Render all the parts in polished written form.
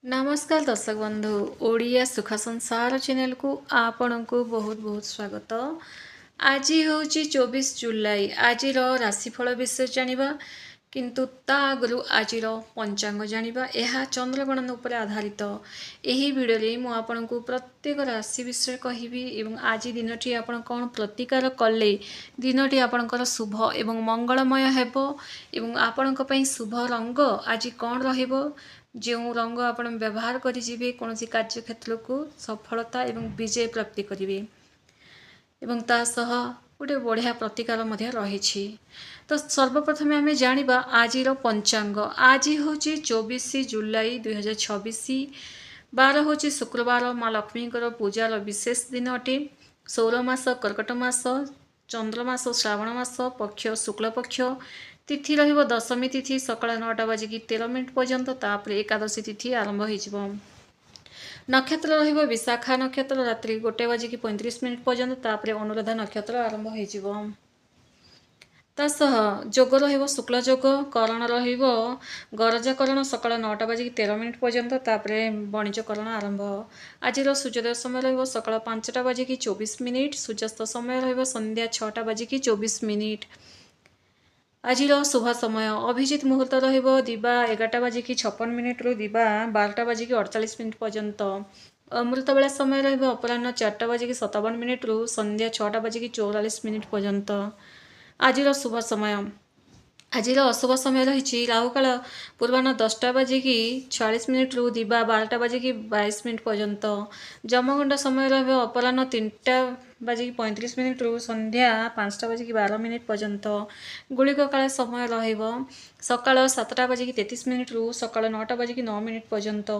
नमस्कार दर्शक बंधु ओडिया सुख संसार चैनल को आपण को बहुत बहुत स्वागत। आज हूँ 24 जुलाई। आज राशिफल विषय जानिबा किंतु ता आगु आज पंचांग जानिबा। यह चंद्रगणन उपर आधारित यही वीडियो रे मु आपण को प्रत्येक राशि विषय कहबी एवं आज दिनटी आपण कौन प्रतिकार कले दिनटी आपणकर शुभ एवं मंगलमय हेबो एवं आपणक पई शुभ रंग आज कौन रहिबो जो रंग आप व्यवहार करेंगे कौन कार्य क्षेत्र को सफलता एवं विजय प्राप्ति करेंगे एवं तासह गोटे बढ़िया प्रतिकार रही। तो सर्वप्रथमे आम जाना आज पंचांग। आज हूँ 24 जुलाई 2026। बार हूँ शुक्रवार। माँ लक्ष्मी पूजार विशेष दिन अटे। सौर मास कर्कट मास, चंद्रमास श्रावण मास, पक्ष शुक्ल पक्ष, तिथि रहिबो दशमी तिथि सकाळ 9टा बाजिकी 13 मिनिट पर्यंत। तापर एकादशी तिथि आरंभ हो। नक्षत्र रहिबो विशाखा नक्षत्र रात्रि 1 बाजिकी 35 मिनिट पर्यंत। तापर अनुराधा नक्षत्र आरंभ हो। तासह जोग रहिबो शुक्ल जोग। करण रहिबो गरजा करण सकाळ 9टा बाजिकी 13 मिनिट पर्यंत। तापर वाणिज्य करण आरंभ। आज सूर्योदय समय रहिबो सकाळ 5टा बाजिकी 24 मिनिट। सूर्यास्त समय रहिबो संध्या 6टा बाजिकी 24 मिनिट। आज शुभ समय अभिजित मुहूर्त रहिबो दिबा 11टा बाजिकी 56 मिनिट रु दिबा 12टा बाजिकी 48 मिनिट पर्यंत। अमृत बेला समय रहिबो अपराह्न 4टा बाजिकी 57 मिनिट रु संध्या 6टा बाजिकी 44 मिनिट पर्यंत। आज शुभ समय आज अशुभ समय रही राहुकाल पूर्वाह्न 10टा बाजिकी 46 मिनिट रु दिबा 12टा बाजिकी 22 मिनिट पर्यंत। जमगंडा समय रहिबो अपराह्न 3टा बाजिकी 35 मिनिट रु संध्या 5टा बाजिकी 12 मिनिट पर्यंत। गुलिक काल समय रहिबो सकाळ 7टा बाजिकी 33 मिनिट रु सकाळ 9टा बाजिकी 9 मिनिट पर्यंत।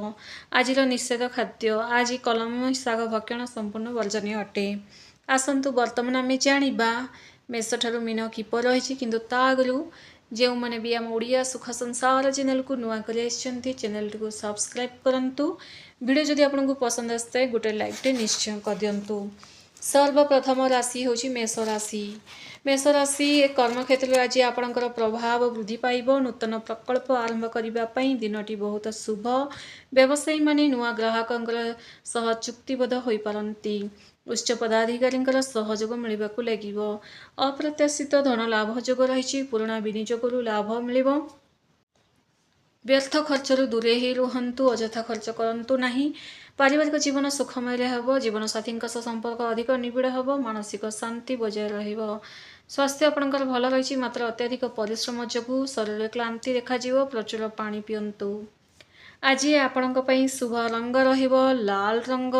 आज निषेध खाद्य आज कलम शाग भक्षण संपूर्ण वर्जनीय अटे। आसंतु वर्तमान आम जाना मेष ठारू मीन किपर रही किंतु ता आगु जो मैंने भी आम ओडिया सुख संसार चैनल को नुआ कर चैनल को सब्सक्राइब करूँ। वीडियो जदि आपको पसंद आसता गोटे लाइक निश्चय कर दिंतु। सर्वप्रथम राशि हूँ मेष राशि। मेष राशि कर्म क्षेत्र आज आपणकर प्रभाव वृद्धि पाइब। नूतन प्रकल्प आरंभ करने दिनटी बहुत शुभ। व्यवसायी माने नुआ ग्राहक सह चुक्तिबद्ध हो पारती। उच्च पदाधिकारी सहयोग मिलवाक लगे। अप्रत्याशित धन लाभ जोग रही। पुराणा विनियोग लाभ मिल। व्यर्थ खर्चर दूरे ही रुहतु। अଯଥା खर्च करतु नहीं। पारिवारिक जीवन सुखमय हेब। जीवनसाथी संपर्क अधिक निबिड़ हेब। मानसिक शांति बजाय रहिब। स्वास्थ्य आपणकर भल रही मात्र अत्याधिक परिश्रम जो शरीर क्लांति देखा। प्रचुर पानी पियंतु। आज आपण शुभ रंग रहिब लाल रंग।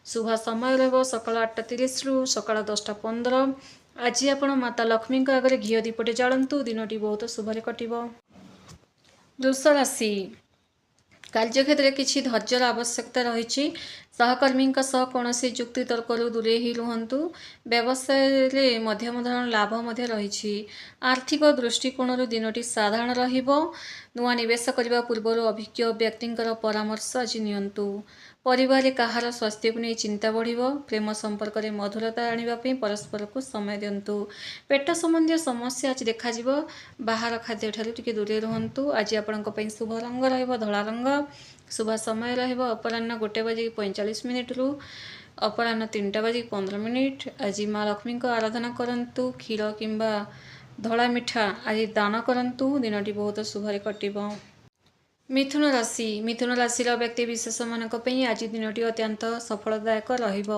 शुभ समय रहिब सकाळ 8:30 रु सकाळ 10:15। आज आपण माता लक्ष्मी आगे घी दीपटे जालतु। दिनटी बहुत शुभरे कटिब। वृष राशि कार्यक्षेत्र किसी धैर्यर आवश्यकता रही। सहकर्मी कौन जुक्ति तर्क दूरे ही रुहतु। व्यवसाय मध्यम धरण लाभ रही। आर्थिक दृष्टिकोण दिनटी साधारण रहिब। नुआ निवेश करने पूर्व अभिज्ञ व्यक्ति परामर्श आज नियंतु। परिवार कहार स्वास्थ्य को नहीं चिंता बढ़। प्रेम संपर्क में मधुरता आने परस्पर को समय दिंतु। पेट संबंधी समस्या आज देखा। बाहर खाद्य ठारू टिके दूरे रुहतु। आज आपण शुभ रंग रहिब धला रंग। शुभ समय रहिब अपराह्न 1 बाजिकी 45 मिनिट रु अपराह्न 3टा बाजिकी 15 मिनिट। आज माँ लक्ष्मी आराधना करंतु। क्षीर किंबा धला मिठा आज दान करंतु। दिनटी बहुत शुभरे कटिब। मिथुन राशि मिथुन राशि व्यक्ति विशेष मानक आज दिनटी अत्यंत सफलदायक रहिब।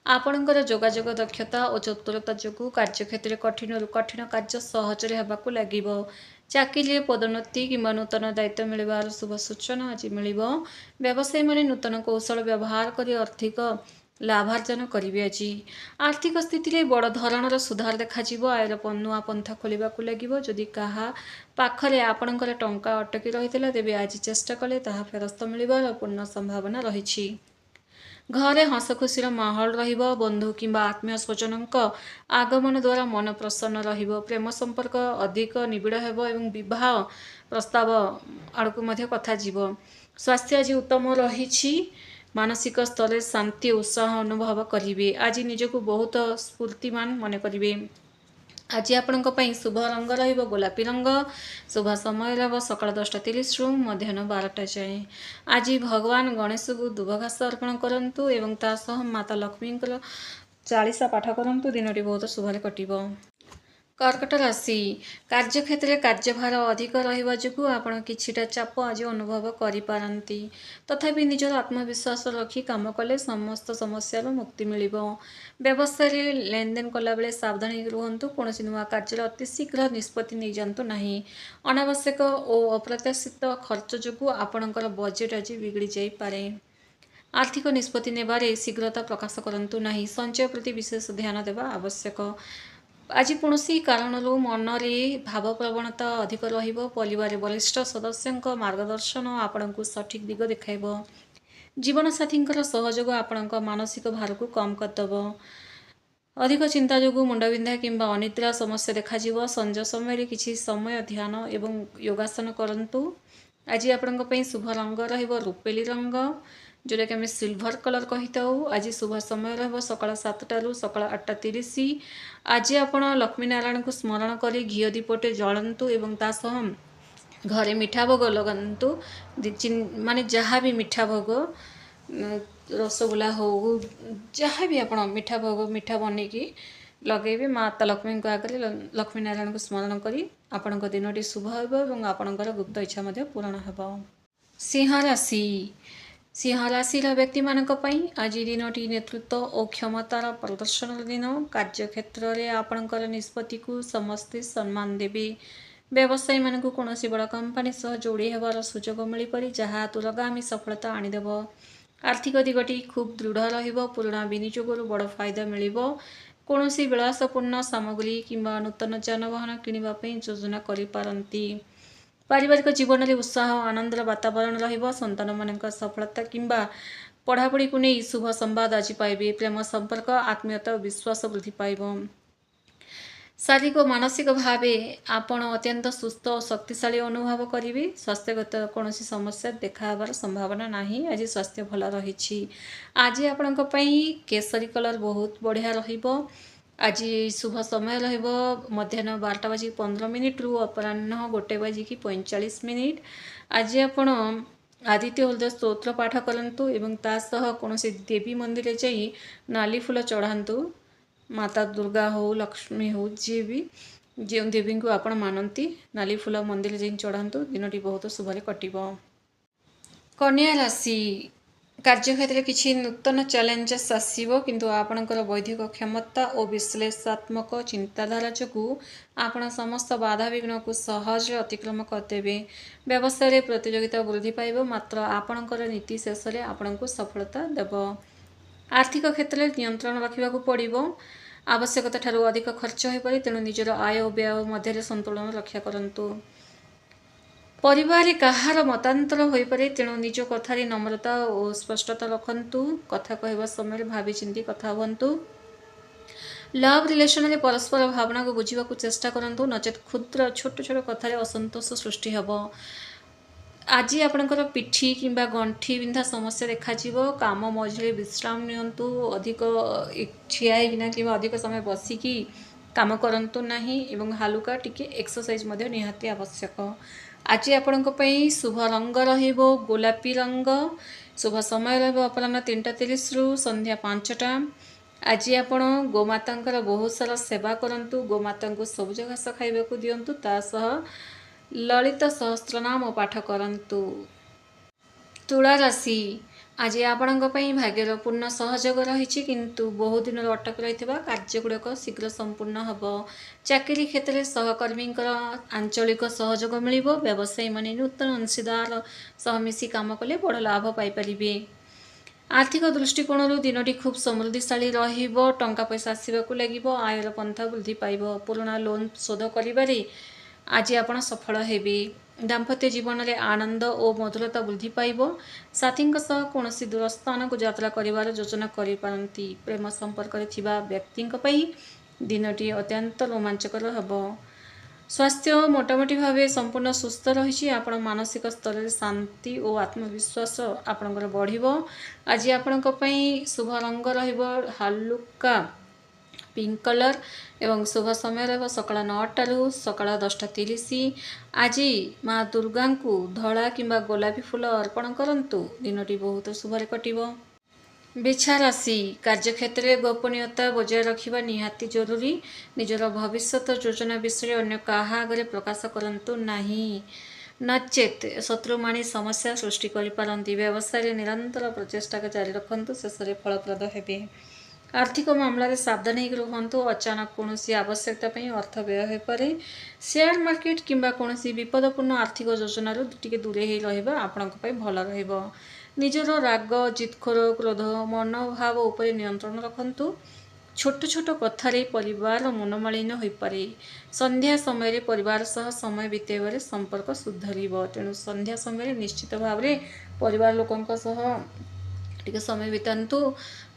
आपणकर जोगाजोग दक्षता और चतुरता जो कार्यक्षेत्र कठिन कठिन कार्य सहजरे होगाक लगे। चाकरी पदोन्नति किंबा नूतन दायित्व मिलवार शुभ सूचना आज मिल। व्यवसायी माने नूतन कौशल व्यवहार कर आर्थिक लाभार्जन करेंगे। आज आर्थिक स्थिति बड़ धरणर सुधार देखा। आयर नुआ पंथा खोलने लगे। जदि क्या पाखरे आपणकर टंका अटकी रही तेज आज चेष्टा कले ताहा फेरस्त मिलवार पूर्ण संभावना रही। घरे हस खुशीर माहौल रहिब। बंधु किंबा आत्मीय स्वजन आगमन द्वारा मन प्रसन्न रहिब। प्रेम संपर्क अधिक निबिड़ हेब एवं विवाह प्रस्ताव आड़कू कथा जीव। स्वास्थ्य आज उत्तम रही। मानसिक स्तर शांति उत्साह अनुभव करेंगे। आज निजक बहुत स्फूर्तिमान मन करेंगे। आज आपणଙ୍କ ପାଇଁ शुभ रंग ରହିବ ଗୋଲାପୀ ରଙ୍ଗ। शुभ समय ରହିବ ସକାଳ 10:30 ମଧ୍ୟାହ୍ନ 12ଟା ଯାଏଁ। ଆଜି ଭଗବାନ ଗଣେଶଙ୍କୁ ଦୁବ ଘାସ ଅର୍ପଣ କରନ୍ତୁ ଏବଂ ତା ସହ ମାତା ଲକ୍ଷ୍ମୀଙ୍କର ଚାଳିଶା ପାଠ କରନ୍ତୁ। ଦିନଟି ବହୁତ ଶୁଭରେ କଟିବ। कर्कट राशि कार्यक्षेत्र कार्यभार अधिक रहिबा जोगु आपण किछिटा चाप आज अनुभव करिपारंती। तथापि निजर आत्मविश्वास रखी काम कले समस्त समस्या मुक्ति मिलिबो। व्यवसाय लेनदेन कला बेले सावधानी रुहंतु। कोनोसी नुआ कार्य अति शीघ्र निष्पत्ति नै जांतु नाही। अनावश्यक और अप्रत्याशित खर्च जोगु आपणकर बजेट आज बिगड़ी जाई पारे। आर्थिक निष्पत्ति नेबारे शीघ्रता प्रकाश करंतु नाही। संचय प्रति विशेष ध्यान देवा आवश्यक। आज कौन कारण मनरे भाव प्रवणता अधिक रहिबो। परिवार वरिष्ठ सदस्यों मार्गदर्शन आपण को सठिक दिग देखाइब। जीवन साथी सहयोग आपण मानसिक भार को कम करदेव। अधिक चिंता जो मुंडबिंधा किंबा अनिद्रा समस्या देखा। संज समय किसी समय ध्यान एवं योगासन करंतु। आज आपण शुभ रंग रहिबो रुपेली रंग, जोटा कि आम सिल्भर कलर कही था। आज शुभ समय रहिबो सकाळ 7टा रु सकाळ 8:30। आज आपण लक्ष्मी नारायण को स्मरण करी घी दीपटे जलंतु एवं ता सह घरे मिठा भोग लगांतु। माने जहाँ भी मिठा भोग रसगुल्ला हो जहाँ भी आप मिठा भोग मिठा बनईकि लगे माता लक्ष्मी को आगे लक्ष्मी नारायण को स्मरण करी आपण दिनटी शुभ हो। आपणकर गुप्त इच्छा पूरण हो। सिंह राशि सिंह राशि व्यक्ति मानक आज दिनटी नेतृत्व और क्षमतार प्रदर्शन दिन। कार्यक्षेत्र में आपणकर निष्पत्ति को समस्ते सम्मान देवे। व्यवसायी मानक कौन बड़ कंपानी सह जोड़ी होबार सुजोग मिल पारे, जहाँ दूरगामी सफलता आनीदेव। आर्थिक दिगटी खूब दृढ़ रहिबो। पुराणा विनियोगरु बड़ फायदा मिलिबो। कौन विलासपूर्ण सामग्री किंबा नूतन जानवाहन किनिबा पई योजना करि पारंती। पारिवारिक जीवन में उत्साह आनंदर वातावरण रहिबो। संतान मानक सफलता किंबा पढ़ापढ़ी को नहीं शुभ संवाद आज पाइबे। प्रेम संपर्क आत्मीयता और विश्वास वृद्धि पाइबो। शारीरिक और मानसिक भाव आपण अत्यंत सुस्थ और शक्तिशाली अनुभव करेंगे। स्वास्थ्यगत कौन समस्या देखाबार संभावना नहीं। आज स्वास्थ्य भल रही। आज आपण केसरी कलर बहुत बढ़िया रहिबो। आज शुभ समय रहिबो मध्याह्न 12:15 रु अपराह्न 1:45। आज आपण आदित्य हृदय स्तोत्र पाठ करंतु एवं ता सह कौन देवी मंदिर जाई नाली फूल चढ़ातु। माता दुर्गा हो लक्ष्मी हो जी भी जो देवी को आपण मानती नाली फूल मंदिर जाई चढ़ातु। दिनटी बहुत शुभरे कटिबो। कन्या राशि कार्यक्षेत्र किसी नूतन चैलेंजेस आसो, किंतु आपणकर बौद्धिक क्षमता और विश्लेषणात्मक चिंताधारा जो आपण समस्त बाधा विघ्न को सहज अतिक्रम करदेवे। व्यवसाय प्रतियोगिता वृद्धि पाइब, मात्र आपणकर नीति शेष में आपण को सफलता देव। आर्थिक क्षेत्र में नियंत्रण रखा पड़ो। आवश्यकता ठारू अधिक खर्च हो पारे, तेणु निजर आय और व्यय मध्य संतुलन रक्षा करंतु। परिवार कहार मतांतर हो पारे, तेणु निज कथार नम्रता और स्पष्टता रखंतु। कथा कहवा समय भावी चिंती कथा हुंतु। लव रिलेशन में परस्पर भावना को बुझा चेष्टा करंतु, नचेत क्षुद्र छोट छोट कथार असंतोष सृष्टि हेब। आज आपणकर पिठी किंबा गंठी बिंधा समस्या देखा। काम मझे विश्राम नियंतु। अधिक ठिया कि अधिक समय बसिकी काम करंतु नाही एवं हालुका टिके एक्सरसाइज मध्य निहाती आवश्यक। आज आपण शुभ रंग रहिबो गोलापी रंग। शुभ समय रहिबो अपराह्न 3:30 रु संध्या 5टा। आज आपण गोमाता बहुत सारा सेवा करंतु। गोमाता को सबुज घास खाइबा को दियंतु। ता सह ललित सहस्त्रनाम पाठ करंतु। तुला राशि आज आपण भाग्यर पूर्ण सहयोग रही, किंतु बहुत दिन अटक रही कार्यगुड़ाक शीघ्र संपूर्ण हम। चाकरी क्षेत्र में सहकर्मी आंचलिक सहयोग मिल। व्यवसायी माने नूतन अंशीदार सह मिसी काम कले बड़ लाभ पाइपारे। आर्थिक दृष्टिकोण दिनटी खूब समृद्धिशाली रहिबो। टंका पैसा आसवाक लगे आयर पंथा वृद्धि पाइब। पुराणा लोन शोध करिबारे आज आपण सफल हेबे। दाम्पत्य जीवन में आनंद और मधुरता वृद्धि पाइब। साथी कौन दूर स्थान को यात्रा करिवार योजना करि पारंती। प्रेम संपर्क थिबा व्यक्ति दिनटी अत्यंत रोमांचकर हेब। स्वास्थ्य मोटामोटी भाव संपूर्ण सुस्थ रही। आपण मानसिक स्तर में शांति और आत्मविश्वास आपणकर बढ़िबो। आज आपण शुभ रंग रहिबो हालुका पिंक कलर एवं शुभ समय रहिबो सकाळ 9टा रु सकाळ 10:30। आज माँ दुर्गा को धला किंबा गोलापी फूल अर्पण करंतु दिनटी बहुत शुभरे कटिबो। बिछा राशि कार्यक्षेत्र में गोपनीयता बजाय रखिबा निहाती जरूरी। निजर भविष्यत योजना विषय अन्य काहा आगे प्रकाश करंतु नाही, नचेत शत्रुमाणी समस्या सृष्टि करिपारंती। व्यवसाय निरंतर प्रचेष्टा के जारी रखंतु, शेषरे फलप्रद हेबे। आर्थिक मामला सावधान होकर रुहंतु, अचानक कौनसी आवश्यकता पई अर्थ व्यय हो पारे। शेयर मार्केट किंबा कौनसी विपदपूर्ण आर्थिक योजना टिके दूरे ही रहिबा आपणक पई भल रहिबो। निजर राग जितखोर क्रोध मनोभाव उपरे नियंत्रण रखंतु। छोट छोट कथारे परिवार मनोमालिन्य हो पारे। संध्या समय परिवार सह समय बितेबारे संपर्क सुधरिबो, तेणु संध्या समय निश्चित भाव में परिवार लोकंक सह टिके समय बितांतु।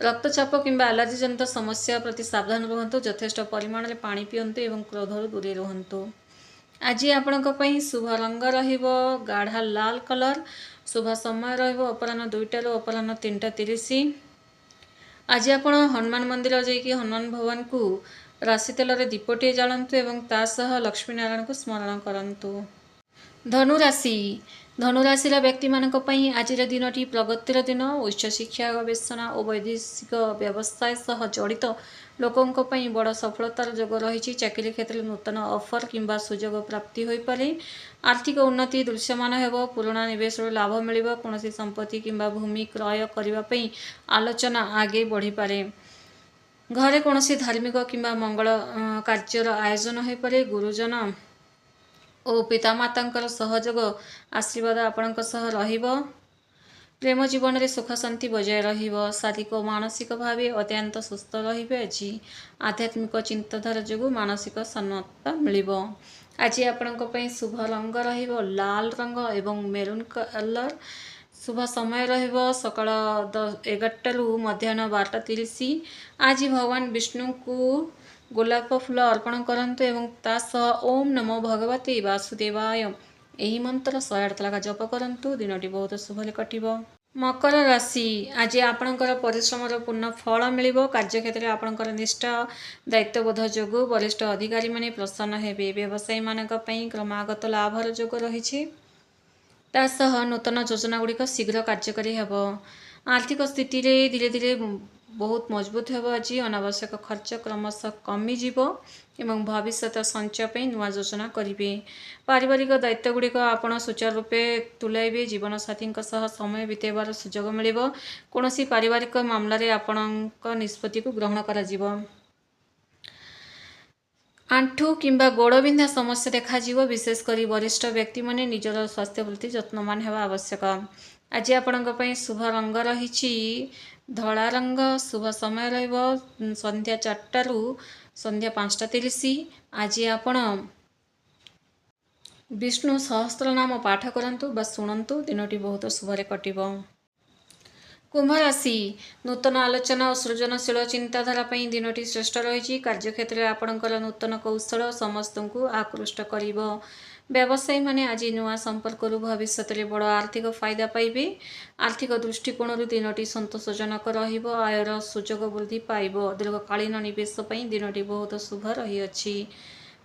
रक्तचाप किंबा एलर्जी जनित समस्या प्रति सावधान रुहंतु। यथेष्ट परिमाण में पानी पियंतु एवं क्रोधरू दूरे रुहंतु। आज आपणक पई शुभ रंग रहिबो गाढ़ा लाल कलर। शुभ समय रहिबो अपराह्न 2टा रु अपराह्न 3:30। आज आपण हनुमान मंदिर जाइए हनुमान भगवान को राशि तेल रे दीपटे जालंतु एवं ता सह लक्ष्मी नारायण को स्मरण करंतु। धनुराशि धनुराशि व्यक्ति मानक पई आज दिनटी प्रगतिर दिन। उच्च शिक्षा गवेषणा और वैदेशिक व्यवसाय सह जड़ित लोकों पई बड़ सफलतार जोग रही। चाकरी क्षेत्र में नूतन ऑफर किंबा सुजोग प्राप्ति हो पारे। आर्थिक उन्नति दृश्यमान हेबो। पुराना निवेश लाभ मिलिबो। कौनसी संपत्ति किंबा भूमि क्रय करबा पई आलोचना आगे बढ़ी पारे। घरे कौनसी धार्मिक किंबा मंगल कार्यर आयोजन हो पारे। गुरुजन और पितामाता सहयोग आशीर्वाद आपणक सह रहिबो। प्रेम जीवन में सुख शांति बजाय रहिबो। शारीरिक और मानसिक भाव अत्यंत सुस्थ रहिबे। आज आध्यात्मिक चिंताधारा जो मानसिक सन्नता मिलिबो। आज आपणक पई शुभ रंग रहिबो लाल रंग एवं मेरून कलर। शुभ समय रहिबो सकाळ 11टा रु मध्याह्न 12:30। आज भगवान विष्णु को गोलाप फूल अर्पण करंतु एवं ता सह ओम नमो भगवते वासुदेवाय यही मंत्र 108 लाख जप करंतु। दिनटी बहुत शुभले कटिबो। मकर राशि आज आपणकर परिश्रमर पूर्ण फल मिलिबो। कार्यक्षेत्र आपणकर निष्ठा दायित्वबोध जोगु वरिष्ठ अधिकारी माने प्रसन्न हेबे। व्यवसायी मानक पई क्रमागत लाभर जोग रही। ता सह नूतन योजना गुड़िक शीघ्र कार्यकारी हेबो। आर्थिक स्थिति रे धीरे धीरे बहुत मजबूत हेबो। आज अनावश्यक खर्च क्रमशः कमी जीवो एवं भविष्य संचय पे नुआ योजना करिवे। पारिवारिक दायित्व गुड़िक आपण सुचारू रूपे तुलाइबे। जीवन साथी सह समय बितेबार सुजोग मिलिबो। कौनसी पारिवारिक मामला रे आपणक निष्पत्ति को ग्रहण करा जिवो। आंठू किंबा गोड़ बिंधा समस्या देखा जीवो। विशेषकर वरिष्ठ व्यक्ति माने निजर स्वास्थ्य प्रति यत्नवान हेबा आवश्यक। आज आपणक पई शुभ रंग रही धला रंग। शुभ समय रहिबो संध्या 4टा रु संध्या 5:30। आज आपण विष्णु सहस्त्र नाम पाठ करंतु बा शुणंतु। दिनटी बहुत शुभरे कटिबो। कुंभ राशि नूतन आलोचना और सृजनशील चिंताधारा पई दिनटी श्रेष्ठ रही। कार्यक्षेत्र में आपणकर नूतन कौशल समस्त को आकृष्ट करिबो। व्यवसायी माने आज नुआ संपर्क भविष्य में बड़ आर्थिक फायदा पाइबे। आर्थिक दृष्टिकोण दिनटी संतोषजनक रहिबो। आयर सुजोग वृद्धि पाइबो। दीर्घकालीन निवेश पई दिनटी बहुत शुभ रही अछि।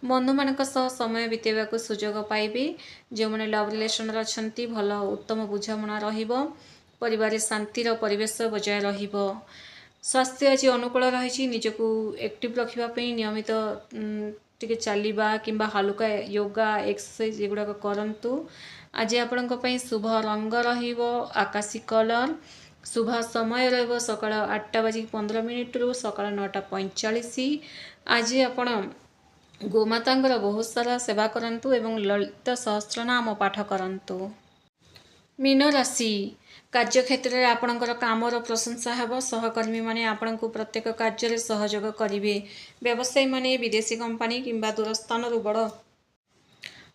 बंधु मानक सह समय बितेबाक सुजोग पाइबे। जो मैंने लव रिलेशन अच्छी भल उत्तम बुझामणा रहिबो। परिवार शांतिर परिवेश बजाय रहिबो। स्वास्थ्य आज अनुकूल रही। निजको एक्टिव रखापी नियमित टिके चलवा किंबा हलुका योगा एक्सरसाइज एगुड़ाक करंतु। आज आपणक पई शुभ रंग रहिबो आकाशी कलर। शुभ समय रहिबो सकाळ 8:15 रु सकाळ 9:45। आज आपण गोमातांगर बहुत सारा सेवा करंतु एवं ललित सहस्रनाम पाठ करंतु। मीन राशि कार्यक्षेत्र में आपणकर कामर प्रशंसा हेबो। सहकर्मी माने आपणको प्रत्येक कार्य सहयोग करिवे। व्यवसायी माने विदेशी कंपनी किंबा दूरस्थान बड़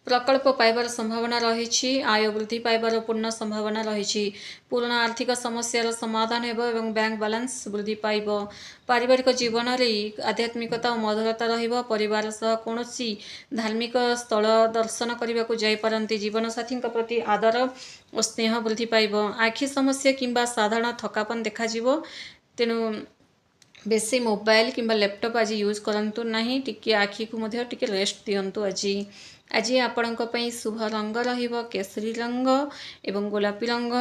प्रकल्प पाइबार संभावना रही। आय वृद्धि पाइबार पूर्ण संभावना रही। पुराना आर्थिक समस्यार समाधान हेबो एवं बैंक बैलेंस वृद्धि पाइबो। पारिवारिक जीवन में आध्यात्मिकता और मधुरता रहिबो। परिवार सह कौनसी धार्मिक स्थल दर्शन करने को जाई पारंती। जीवन साथी प्रति आदर और स्नेह वृद्धि पाइबो। आखि समस्या किंबा साधारण थकापन देखा जिवो। तेणु बेसी मोबाइल किंबा लैपटॉप आज यूज करंतु नहीं, टिके आखि को मध्य टिके रेस्ट दियंतु। आज आपणक पई शुभ रंग रहिबो केसरी रंग एवं गोलापी रंग।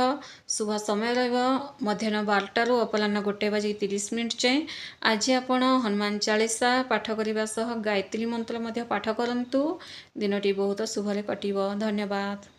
शुभ समय रहिबो मध्याह्न 12 रु अपराह्न 1:30 जाए। आज आपण हनुमान चालीसा पाठ करने सह गायत्री मंत्र मध्य पाठ करंतु। दिनटी बहुत शुभरे कटिबो। धन्यवाद।